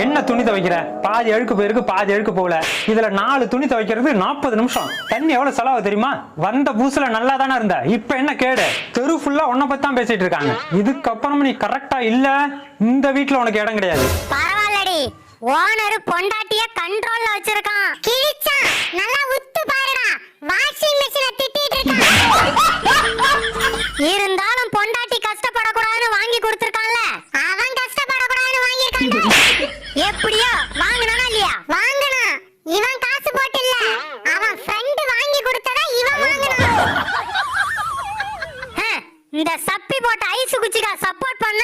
என்ன துணி துவைக்கிற? பாதி அழுக்கு போயிருக்கு, பாதி அழுக்கு போகல. இதுல 4 துணி துவைக்கிறது 40 நிமிஷம். தண்ணி எவ்வளவு செலவு தெரியுமா? வந்த பூசுல நல்லா தானே இருந்த, இப்ப என்ன கேடு? தெரு ஃபுல்லா உன்னை பத்தி தான் பேசிட்டு இருக்காங்க. இதுக்கப்புறம் நீ கரெக்டா இல்ல, இந்த வீட்டுல உனக்கு இடம் கிடையாது. பரவாயில்லடி, ஓனர் பொண்டாட்டிய கண்ட்ரோல்ல வச்சிருக்கான். கிழிச்சா நல்லா உத்து பாருடா, வாஷிங் மெஷினை திட்டிட்டு இருக்கான். இருந்தாலும் பொண்டாட்டி கஷ்டப்படக்கூடாதுன்னு வாங்கி கொடுத்திருக்கான்ல, அவன் கஷ்டப்படக்கூடாதுன்னு வாங்கியிருக்கான். எப்படியோ வாங்கினானா இல்லையா? வாங்கினா. இவன் காசு போட்டு இல்ல, அவன் ஃப்ரெண்ட் வாங்கி கொடுத்ததா இவன் வாங்கினான். இந்த சப்பி போட்ட ஐஸ் குச்சிக்கா சப்போர்ட் பண்ண.